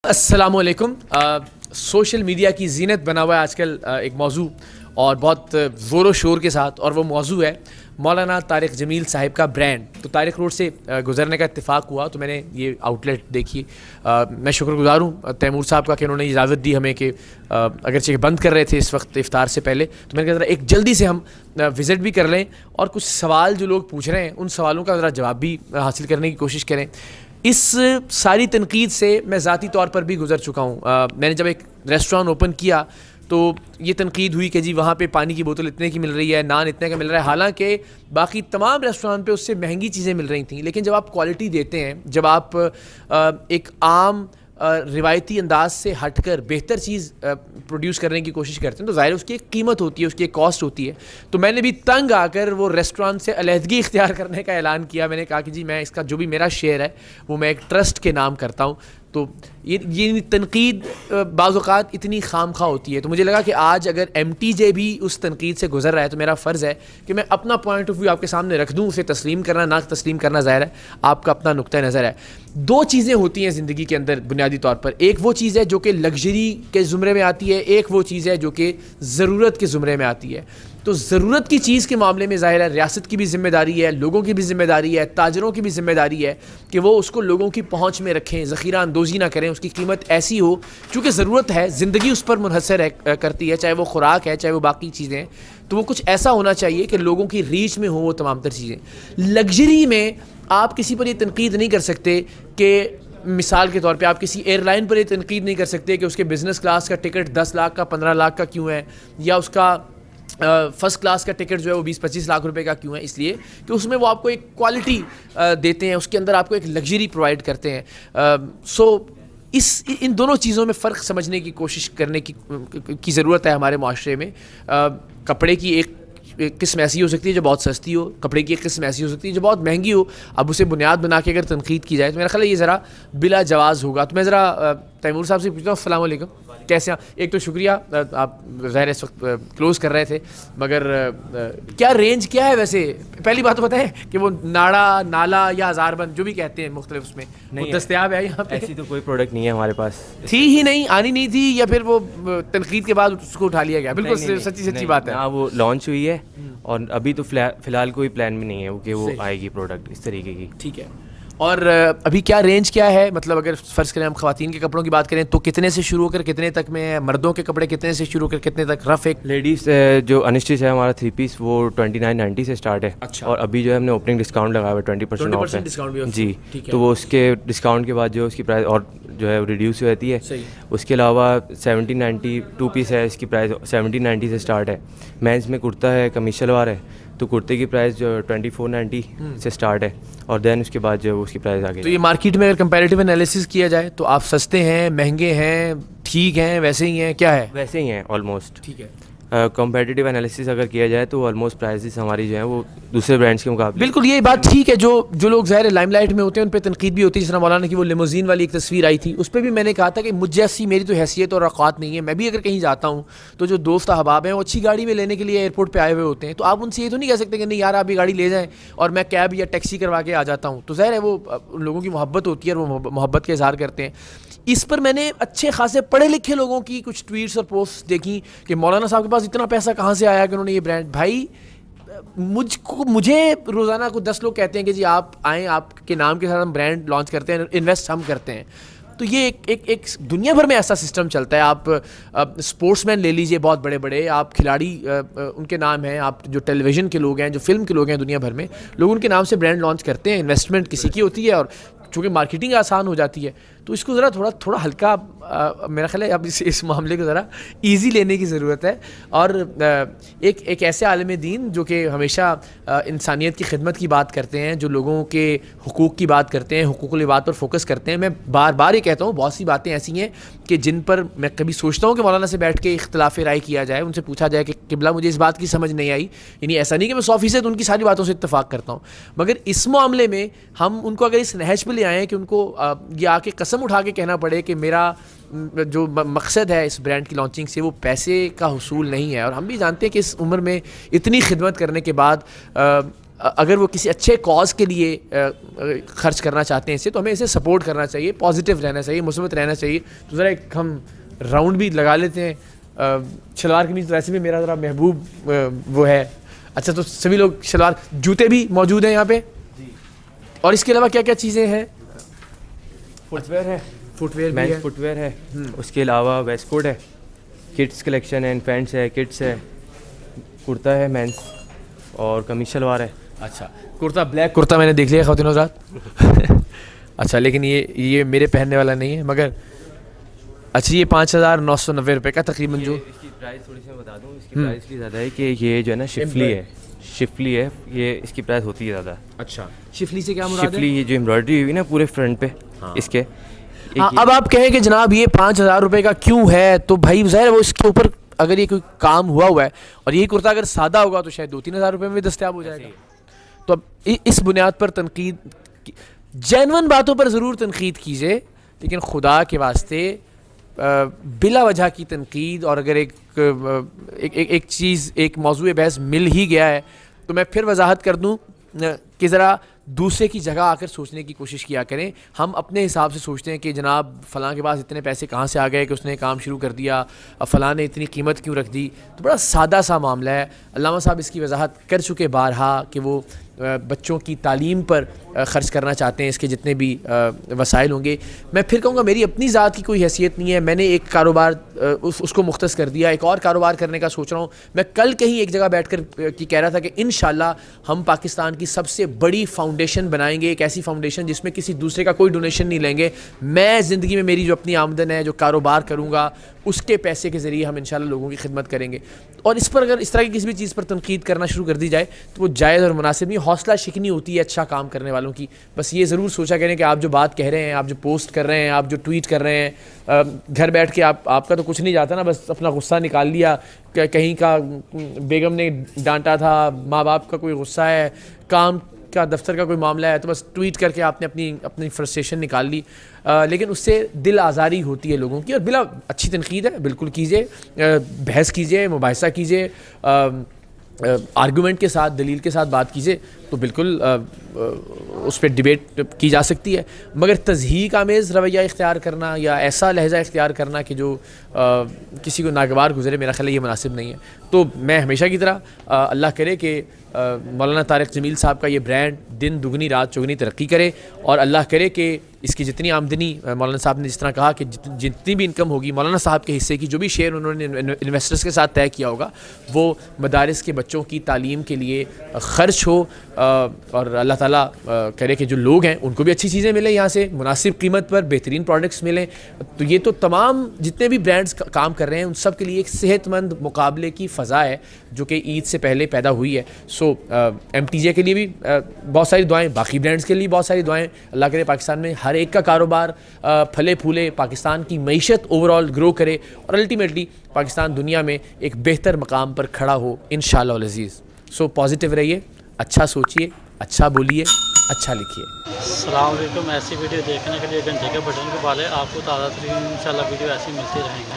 السلام علیکم. Social media کی زینت بنا ہوا ہے آج کل ایک موضوع اور بہت زور و شور کے ساتھ, اور وہ موضوع ہے مولانا طارق جمیل صاحب کا برانڈ. تو طارق روڈ سے گزرنے کا اتفاق ہوا تو میں نے یہ آؤٹ لیٹ دیکھی. میں شکر گزار ہوں تیمور صاحب کا کہ انہوں نے اجازت دی ہمیں کہ اگرچہ بند کر رہے تھے اس وقت افطار سے پہلے, تو میں نے کہا ذرا ایک جلدی سے ہم وزٹ بھی کر لیں اور کچھ سوال جو لوگ پوچھ رہے ہیں ان سوالوں کا ذرا جواب بھی حاصل کرنے کی کوشش کریں. اس ساری تنقید سے میں ذاتی طور پر بھی گزر چکا ہوں. میں نے جب ایک ریسٹوران اوپن کیا تو یہ تنقید ہوئی کہ جی وہاں پہ پانی کی بوتل اتنے کی مل رہی ہے, نان اتنے کا مل رہا ہے, حالانکہ باقی تمام ریسٹوران پہ اس سے مہنگی چیزیں مل رہی تھیں. لیکن جب آپ کوالٹی دیتے ہیں, جب آپ ایک عام روایتی انداز سے ہٹ کر بہتر چیز پروڈیوس کرنے کی کوشش کرتے ہیں تو ظاہر اس کی ایک قیمت ہوتی ہے, اس کی ایک کاسٹ ہوتی ہے. تو میں نے بھی تنگ آ کر وہ ریسٹوران سے علیحدگی اختیار کرنے کا اعلان کیا. میں نے کہا کہ جی میں اس کا جو بھی میرا شیئر ہے وہ میں ایک ٹرسٹ کے نام کرتا ہوں. تو یہ تنقید بعض اوقات اتنی خام خواہ ہوتی ہے. تو مجھے لگا کہ آج اگر ایم ٹی جے بھی اس تنقید سے گزر رہا ہے تو میرا فرض ہے کہ میں اپنا پوائنٹ آف ویو آپ کے سامنے رکھ دوں. اسے تسلیم کرنا نہ تسلیم کرنا ظاہر ہے آپ کا اپنا نقطہ نظر ہے. دو چیزیں ہوتی ہیں زندگی کے اندر بنیادی طور پر. ایک وہ چیز ہے جو کہ لگژری کے زمرے میں آتی ہے, ایک وہ چیز ہے جو کہ ضرورت کے زمرے میں آتی ہے. تو ضرورت کی چیز کے معاملے میں ظاہر ہے ریاست کی بھی ذمہ داری ہے, لوگوں کی بھی ذمہ داری ہے, تاجروں کی بھی ذمہ داری ہے کہ وہ اس کو لوگوں کی پہنچ میں رکھیں, ذخیرہ اندوزی نہ کریں, اس کی قیمت ایسی ہو چونکہ ضرورت ہے, زندگی اس پر منحصر کرتی ہے, چاہے وہ خوراک ہے چاہے وہ باقی چیزیں ہیں. تو وہ کچھ ایسا ہونا چاہیے کہ لوگوں کی ریچ میں ہوں وہ تمام تر چیزیں. لگژری میں آپ کسی پر یہ تنقید نہیں کر سکتے کہ مثال کے طور پہ آپ کسی ایئر لائن پر یہ تنقید نہیں کر سکتے کہ اس کے بزنس کلاس کا ٹکٹ 10 لاکھ کا 15 لاکھ کا کیوں ہے, یا اس کا فرسٹ کلاس کا ٹکٹ جو ہے وہ 20-25 لاکھ روپے کا کیوں ہے. اس لیے کہ اس میں وہ آپ کو ایک کوالٹی دیتے ہیں, اس کے اندر آپ کو ایک لگژری پرووائڈ کرتے ہیں. ان دونوں چیزوں میں فرق سمجھنے کی کوشش کرنے کی ضرورت ہے ہمارے معاشرے میں. کپڑے کی ایک قسم ایسی ہو سکتی ہے جو بہت سستی ہو, کپڑے کی ایک قسم ایسی ہو سکتی ہے جو بہت مہنگی ہو. اب اسے بنیاد بنا کے اگر تنقید کی جائے تو میرا خیال ہے یہ ذرا بلا جواز ہوگا. تو میں ذرا تیمور صاحب سے پوچھتا ہوں, السلام علیکم, کیسے ہیں؟ ایک تو شکریہ, آپ ظاہر اس وقت کلوز کر رہے تھے, مگر کیا رینج کیا ہے ویسے؟ پہلی بات تو بتائیں کہ وہ ناڑا, نالا یا ہزار بند جو بھی کہتے ہیں مختلف اس میں دستیاب ہے یہاں پہ؟ ایسی تو کوئی پروڈکٹ نہیں ہے ہمارے پاس. تھی ہی نہیں, آنی نہیں تھی, یا پھر وہ تنقید کے بعد اس کو اٹھا لیا گیا؟ بالکل سچی بات ہے. ہاں وہ لانچ ہوئی ہے اور ابھی تو فی الحال کوئی پلان بھی نہیں ہے کہ وہ آئے گی پروڈکٹ اس طریقے کی. ٹھیک ہے. اور ابھی کیا رینج کیا ہے؟ مطلب اگر فرض کریں ہم خواتین کے کپڑوں کی بات کریں تو کتنے سے شروع ہو کر کتنے تک میں ہے؟ مردوں کے کپڑے کتنے سے شروع ہو کر کتنے تک رف؟ ایک لیڈیز جو انسٹچ ہے ہمارا 3 پیس وہ 2990 سے اسٹارٹ ہے. اچھا. اور ابھی جو ہے ہم نے اوپننگ ڈسکاؤنٹ لگایا ہوا ہے 20% آف ہے جی. تو وہ اس کے ڈسکاؤنٹ کے بعد جو اس کی پرائز اور جو ہے ریڈیوس ہو جاتی ہے. اس کے علاوہ 1790 2 پیس ہے, اس کی پرائز 1790 سے اسٹارٹ ہے. مینس میں کرتا ہے, قمیص شلوار ہے, تو کرتے کی پرائز جو 2490 سے اسٹارٹ ہے, اور دین اس کے بعد جو اس کی پرائز آگے. تو یہ مارکیٹ میں اگر کمپیریٹیو انالیسس کیا جائے تو آپ سستے ہیں, مہنگے ہیں, ٹھیک ہیں, ویسے ہی ہیں, کیا ہے؟ ویسے ہی ہیں آلموسٹ. ٹھیک ہے. کمپیٹیٹیو انالیسس اگر کیا جائے تو آلموسٹ پرائزز ہماری جو ہیں وہ دوسرے برانڈس کے مقابلے. بالکل یہ بات ٹھیک ہے. جو لوگ ظاہر لائم لائٹ میں ہوتے ہیں ان پہ تنقید بھی ہوتی ہے. جس طرح مولانا کی وہ لیموزین والی ایک تصویر آئی تھی, اس پہ بھی میں نے کہا تھا کہ مجھ جیسی میری تو حیثیت اور اوقات نہیں ہے. میں بھی اگر کہیں جاتا ہوں تو جو دوست احباب ہیں وہ اچھی گاڑی میں لینے کے لیے ایئرپورٹ پہ آئے ہوئے ہوتے ہیں, تو آپ ان سے یہ تو نہیں کہہ سکتے کہ نہیں یار آپ یہ گاڑی لے جائیں اور میں کیب یا ٹیکسی کروا کے آ جاتا ہوں. تو ظاہر ہے وہ ان لوگوں کی محبت ہوتی ہے اور وہ محبت کا اظہار کرتے ہیں. اس پر میں نے اچھے خاصے پڑھے لکھے لوگوں کی کچھ ٹویٹس اور پوسٹ دیکھی کہ مولانا صاحب کے پاس اتنا پیسہ کہاں سے آیا کہ انہوں نے یہ برانڈ. بھائی مجھے روزانہ کو 10 لوگ کہتے ہیں کہ جی آپ آئیں, آپ کے نام کے ساتھ ہم برانڈ لانچ کرتے ہیں, انویسٹ ہم کرتے ہیں. تو یہ ایک دنیا بھر میں ایسا سسٹم چلتا ہے. آپ اسپورٹس مین لے لیجئے بہت بڑے بڑے, آپ کھلاڑی ان کے نام ہیں, آپ جو ٹیلی ویژن کے لوگ ہیں, جو فلم کے لوگ ہیں دنیا بھر میں, لوگ ان کے نام سے برانڈ لانچ کرتے ہیں. انویسٹمنٹ کسی کی ہوتی ہے اور چونکہ مارکیٹنگ آسان ہو جاتی ہے تو اس کو ذرا تھوڑا ہلکا, میرا خیال ہے اب اس معاملے کو ذرا ایزی لینے کی ضرورت ہے. اور ایک ایسے عالم دین جو کہ ہمیشہ انسانیت کی خدمت کی بات کرتے ہیں, جو لوگوں کے حقوق کی بات کرتے ہیں, حقوق العباد پر فوکس کرتے ہیں. میں بار بار یہ کہتا ہوں بہت سی باتیں ایسی ہیں کہ جن پر میں کبھی سوچتا ہوں کہ مولانا سے بیٹھ کے اختلاف رائے کیا جائے, ان سے پوچھا جائے کہ قبلہ مجھے اس بات کی سمجھ نہیں آئی. یعنی ایسا نہیں کہ میں 100% ان کی ساری باتوں سے اتفاق کرتا ہوں, مگر اس معاملے میں ہم ان کو اگر اس نہج پہ لے آئیں کہ ان کو یہ آ کے قسم اٹھا کے کہنا پڑے کہ میرا جو مقصد ہے اس برانڈ کی لانچنگ سے وہ پیسے کا حصول نہیں ہے. اور ہم بھی جانتے ہیں کہ اس عمر میں اتنی خدمت کرنے کے بعد اگر وہ کسی اچھے کاز کے لیے خرچ کرنا چاہتے ہیں اسے، تو ہمیں اسے سپورٹ کرنا چاہیے، پازیٹیو رہنا چاہیے، مثبت رہنا چاہیے. تو ذرا ایک ہم راؤنڈ بھی لگا لیتے ہیں. شلوار قمیض ویسے بھی میرا ذرا محبوب وہ ہے. اچھا تو سبھی لوگ شلوار، جوتے بھی موجود ہیں یہاں پہ جی. اور اس کے علاوہ کیا کیا چیزیں ہیں؟ فٹ ویئر ہے، footwear men's footwear ہے. اس کے علاوہ ویسٹ کوٹ ہے، کڈس کلیکشن ہے، پینٹس ہے، کڈس ہے، کرتا ہے مینس، اور قمیص شلوار ہے. اچھا کرتا، بلیک کرتا میں نے دیکھ لیا خواتین حضرات. اچھا لیکن یہ میرے پہننے والا نہیں ہے، مگر اچھا یہ 5,990 روپے کا تقریباً. جو اس کی پرائس تھوڑی سی میں بتا دوں، اس کی پرائس اس لیے زیادہ ہے کہ یہ جو ہے نا شفلی ہے، شفلی ہے، یہ اس کی پرائس ہوتی ہے زیادہ. اچھا شفلی سے کیا مراد ہے؟ شفلی یہ جو امبرائڈری ہوئی نا پورے فرنٹ پہ اس کے. اب آپ کہیں کہ جناب یہ 5,000 روپے کا کیوں ہے، تو بھائی ظاہر وہ اس کے اوپر اگر یہ کوئی کام ہوا ہے، اور یہی کرتا اگر سادہ ہوگا تو شاید 2-3 ہزار روپے میں بھی دستیاب ہو جائے گا. تو اب اس بنیاد پر تنقید، جینون باتوں پر ضرور تنقید کیجیے، لیکن خدا کے واسطے بلا وجہ کی تنقید. اور اگر ایک چیز، ایک موضوع بحث مل ہی گیا ہے، تو میں پھر وضاحت کر دوں کہ ذرا دوسرے کی جگہ آ کر سوچنے کی کوشش کیا کریں. ہم اپنے حساب سے سوچتے ہیں کہ جناب فلاں کے پاس اتنے پیسے کہاں سے آ گئے کہ اس نے کام شروع کر دیا، فلاں نے اتنی قیمت کیوں رکھ دی. تو بڑا سادہ سا معاملہ ہے. علامہ صاحب اس کی وضاحت کر چکے بارہا کہ وہ بچوں کی تعلیم پر خرچ کرنا چاہتے ہیں، اس کے جتنے بھی وسائل ہوں گے. میں پھر کہوں گا میری اپنی ذات کی کوئی حیثیت نہیں ہے، میں نے ایک کاروبار اس کو مختص کر دیا، ایک اور کاروبار کرنے کا سوچ رہا ہوں. میں کل کہیں ایک جگہ بیٹھ کر کہہ رہا تھا کہ انشاءاللہ ہم پاکستان کی سب سے بڑی فاؤنڈیشن بنائیں گے، ایک ایسی فاؤنڈیشن جس میں کسی دوسرے کا کوئی ڈونیشن نہیں لیں گے. میں زندگی میں میری جو اپنی آمدن ہے، جو کاروبار کروں گا، اس کے پیسے کے ذریعے ہم انشاءاللہ لوگوں کی خدمت کریں گے. اور اس پر اگر اس طرح کی کسی بھی چیز پر تنقید کرنا شروع کر دی جائے تو وہ جائز اور مناسب نہیں. حوصلہ شکنی ہوتی ہے اچھا کام کرنے والوں کی. بس یہ ضرور سوچا کریں کہ آپ جو بات کہہ رہے ہیں، آپ جو پوسٹ کر رہے ہیں، آپ جو ٹویٹ کر رہے ہیں، گھر بیٹھ کے آپ کا تو کچھ نہیں جاتا نا، بس اپنا غصہ نکال لیا کہ کہیں کا بیگم نے ڈانٹا تھا، ماں باپ کا کوئی غصہ ہے، کام کا دفتر کا کوئی معاملہ ہے، تو بس ٹویٹ کر کے آپ نے اپنی فرسٹریشن نکال لی. لیکن اس سے دل آزاری ہوتی ہے لوگوں کی. اور بلا اچھی تنقید ہے، بالکل کیجیے، بحث کیجیے، مباحثہ کیجیے، آرگومنٹ کے ساتھ، دلیل کے ساتھ بات کیجیے، تو بالکل اس پہ ڈیبیٹ کی جا سکتی ہے. مگر تضحیک آمیز رویہ اختیار کرنا یا ایسا لہجہ اختیار کرنا کہ جو کسی کو ناگوار گزرے، میرا خیال ہے یہ مناسب نہیں ہے. تو میں ہمیشہ کی طرح اللہ کرے کہ مولانا طارق جمیل صاحب کا یہ برانڈ دن دگنی رات چوگنی ترقی کرے، اور اللہ کرے کہ اس کی جتنی آمدنی، مولانا صاحب نے جس طرح کہا کہ جتنی بھی انکم ہوگی مولانا صاحب کے حصے کی، جو بھی شیئر انہوں نے انویسٹرز کے ساتھ طے کیا ہوگا، وہ مدارس کے بچوں کی تعلیم کے لیے خرچ ہو. اور اللہ تعالیٰ کرے کہ جو لوگ ہیں ان کو بھی اچھی چیزیں ملیں، یہاں سے مناسب قیمت پر بہترین پروڈکٹس ملیں. تو یہ تو تمام جتنے بھی برانڈز کام کر رہے ہیں ان سب کے لیے ایک صحت مند مقابلے کی فضا ہے جو کہ عید سے پہلے پیدا ہوئی ہے. سو ایم ٹی جے کے لیے بھی بہت ساری دعائیں، باقی برانڈز کے لیے بہت ساری دعائیں. اللہ کرے پاکستان میں ہر ایک کا کاروبار پھلے پھولے، پاکستان کی معیشت اوور آل گرو کرے، اور الٹیمیٹلی پاکستان دنیا میں ایک بہتر مقام پر کھڑا ہو انشاءاللہ العزیز. سو پازیٹیو رہیے، اچھا سوچیے، اچھا بولیے، اچھا لکھیے. السلام علیکم. ایسی ویڈیو دیکھنے کے لیے گھنٹے کے بٹن کو دبا لیں، آپ کو تازہ ترین انشاءاللہ ویڈیو ایسی ملتی رہیں گی.